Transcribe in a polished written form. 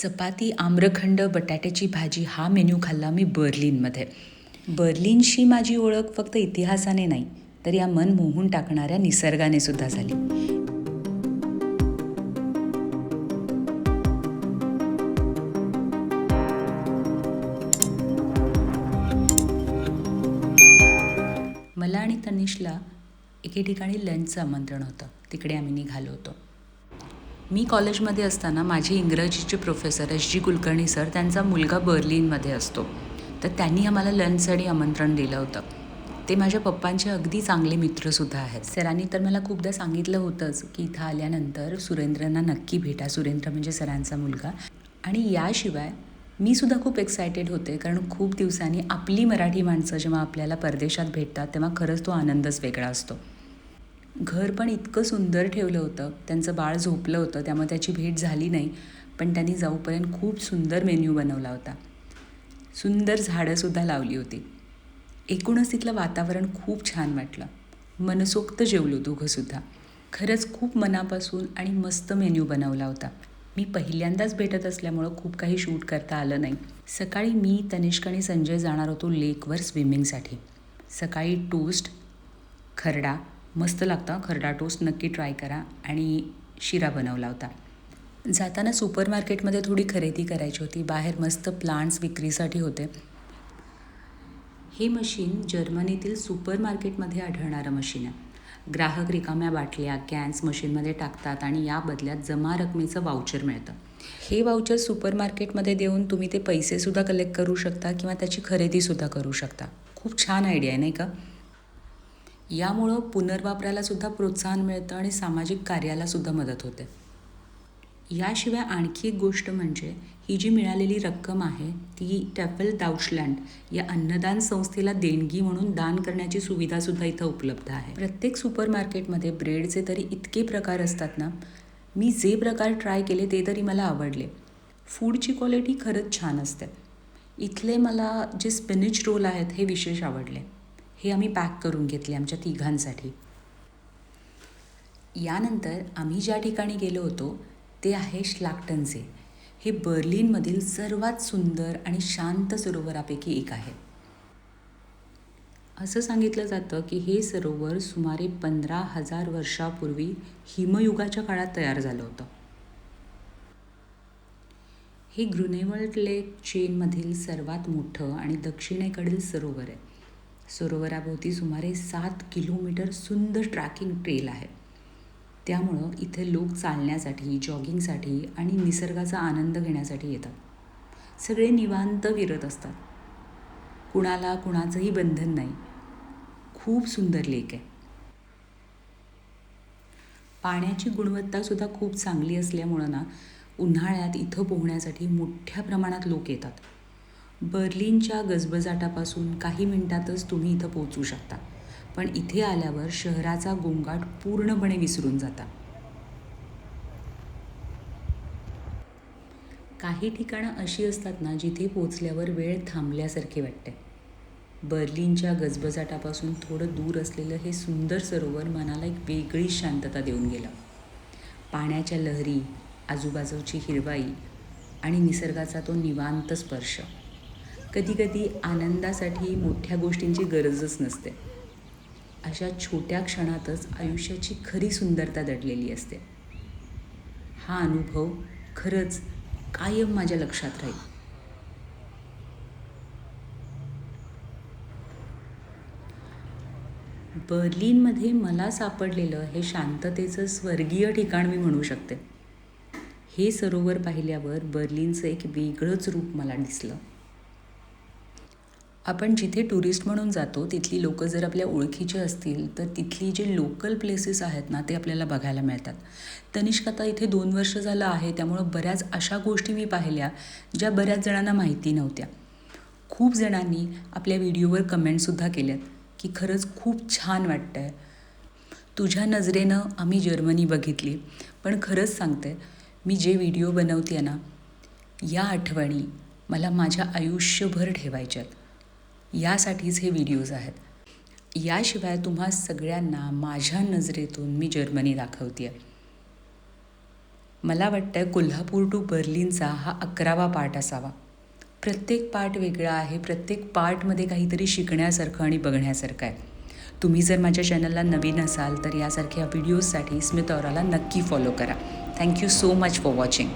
चपाती, आम्रखंड, बटाट्याची भाजी हा मेन्यू खाल्ला मी बर्लिनमध्ये. बर्लिनशी माझी ओळख फक्त इतिहासाने नाही, तर या मन मोहून टाकणाऱ्या निसर्गाने सुद्धा झाली. मला आणि तनिषला एके ठिकाणी लंचचं आमंत्रण होतं. तिकडे आम्ही निघालो होतो. मी कॉलेजमध्ये असताना माझे इंग्रजीचे professor S G Kulkarni sir, त्यांचा मुलगा बर्लिनमध्ये असतो. तर त्यांनी आम्हाला लंचसाठी आमंत्रण दिलं होतं. ते माझ्या पप्पांचे अगदी चांगले मित्रसुद्धा आहेत. सरांनी तर मला खूपदा सांगितलं होतंच की इथं आल्यानंतर सुरेंद्रना नक्की भेटा. सुरेंद्र म्हणजे सरांचा मुलगा. आणि याशिवाय मी सुद्धा खूप एक्सायटेड होते, कारण खूप दिवसांनी आपली मराठी माणसं जेव्हा आपल्याला परदेशात भेटतात तेव्हा खरंच तो आनंदच वेगळा असतो. घर पण इतकं सुंदर ठेवलं होतं. त्यांचं बाळ झोपलं होतं, त्यामुळे त्याची भेट झाली नाही. पण त्यांनी जाऊपर्यंत खूप सुंदर मेन्यू बनवला होता. सुंदर झाडंसुद्धा लावली होती. एकूणच तिथलं वातावरण खूप छान वाटलं. मनसोक्त जेवलो दोघंसुद्धा. खरंच खूप मनापासून आणि मस्त मेन्यू बनवला होता. मी पहिल्यांदाच भेटत असल्यामुळं खूप काही शूट करता आलं नाही. सकाळी मी, तनिष्क आणि संजय जाणार होतो लेकवर स्विमिंगसाठी. सकाळी टोस्ट, खरडा, मस्त लागतं खरडा टोस्ट, नक्की ट्राय करा, आणि शिरा बनवला होता. जाताना सुपर मार्केटमध्ये थोडी खरेदी करायची होती. बाहेर मस्त प्लांट्स विक्रीसाठी होते. हे मशीन जर्मनीतील सुपर मार्केटमध्ये आढळणारं मशीन आहे. ग्राहक रिकाम्या बाटल्या, कॅन्स मशीनमध्ये टाकतात आणि या बदल्यात जमा रकमेचं वाउचर मिळतं. हे वाउचर सुपर मार्केटमध्ये देऊन तुम्ही ते पैसेसुद्धा कलेक्ट करू शकता किंवा त्याची खरेदीसुद्धा करू शकता. खूप छान आयडिया आहे, नाही का? यामुळं पुनर्वापरालासुद्धा प्रोत्साहन मिळतं आणि सामाजिक कार्यालासुद्धा मदत होते. याशिवाय आणखी एक गोष्ट म्हणजे ही जी मिळालेली रक्कम आहे ती टॅफल डाउचलँड या अन्नदान संस्थेला देणगी म्हणून दान करण्याची सुविधासुद्धा इथं उपलब्ध आहे. प्रत्येक सुपर मार्केटमध्ये ब्रेडचे तरी इतके प्रकार असतात ना. मी जे प्रकार ट्राय केले ते तरी मला आवडले. फूडची क्वालिटी खरंच छान असते. इथले मला जे स्पिनिच रोल आहेत हे विशेष आवडले. हे आम्ही पॅक करून घेतले आमच्या तिघांसाठी. यानंतर आम्ही ज्या ठिकाणी गेलो होतो ते आहे श्लाक्टनसे. हे बर्लिनमधील सर्वात सुंदर आणि शांत सरोवरापैकी एक आहे. असं सांगितलं जातं की हे सरोवर सुमारे 15,000 वर्षापूर्वी हिमयुगाच्या काळात तयार झालं होतं. हे ग्रुनेवल्ड लेक चेनमधील सर्वात मोठं आणि दक्षिणेकडील सरोवर आहे. सरोवराभोवती सुमारे 7 किलोमीटर सुंदर ट्रॅकिंग ट्रेल आहे. त्यामुळं इथे लोक चालण्यासाठी, जॉगिंगसाठी आणि निसर्गाचा आनंद घेण्यासाठी येतात. सगळे निवांत फिरत असतात. कुणाला कुणाचंही बंधन नाही. खूप सुंदर लेक आहे. पाण्याची गुणवत्तासुद्धा खूप चांगली असल्यामुळं ना, उन्हाळ्यात इथं पोहण्यासाठी मोठ्या प्रमाणात लोक येतात. बर्लिनच्या गजबजाटापासून काही मिनिटातच तुम्ही इथं पोहोचू शकता. पण इथे आल्यावर शहराचा गोंगाट पूर्णपणे विसरून जाता. काही ठिकाणं अशी असतात ना जिथे पोचल्यावर वेळ थांबल्यासारखे वाटते. बर्लिनच्या गजबजाटापासून थोडं दूर असलेलं हे सुंदर सरोवर मनाला एक वेगळी शांतता देऊन गेलं. पाण्याच्या लहरी, आजूबाजूची हिरवाई आणि निसर्गाचा तो निवांत स्पर्श. कधीकधी आनंदासाठी मोठ्या गोष्टींची गरजच नसते. अशा छोट्या क्षणातच आयुष्याची खरी सुंदरता दडलेली असते. हा अनुभव खरंच कायम माझ्या लक्षात राहील. बर्लिनमध्ये मला सापडलेलं हे शांततेचं स्वर्गीय ठिकाण मी म्हणू शकते. हे सरोवर पाहिल्यावर बर्लिनचं एक वेगळंच रूप मला दिसलं. आपण जिथे टुरिस्ट म्हणून जातो तिथली लोकं जर आपल्या ओळखीचे असतील तर तिथली जे लोकल प्लेसेस आहेत ना ते आपल्याला बघायला मिळतात. तनिष्क आता इथे 2 वर्ष झालं आहे, त्यामुळं बऱ्याच अशा गोष्टी मी पाहिल्या ज्या बऱ्याच जणांना माहिती नव्हत्या. खूप जणांनी आपल्या व्हिडिओवर कमेंटसुद्धा केल्यात की खरंच खूप छान वाटतं आहे. तुझ्या नजरेनं आम्ही जर्मनी बघितली, पण खरंच सांगते मी जे व्हिडिओ बनवते ना, या आठवणी मला माझ्या आयुष्यभर ठेवायच्यात. यासाठीच हे व्हिडिओज आहेत. याशिवाय तुम्हा सगळ्यांना माझ्या नजरेतून मी जर्मनी दाखवते आहे. मला वाटतं कोल्हापूर टू बर्लिनचा हा 11वा पार्ट असावा. प्रत्येक पार्ट वेगळा आहे. प्रत्येक पार्टमध्ये काहीतरी शिकण्यासारखं आणि बघण्यासारखं आहे. तुम्ही जर माझ्या चॅनलला नवीन असाल तर यासारख्या व्हिडिओजसाठी स्मित औराला नक्की फॉलो करा. Thank you so much for watching.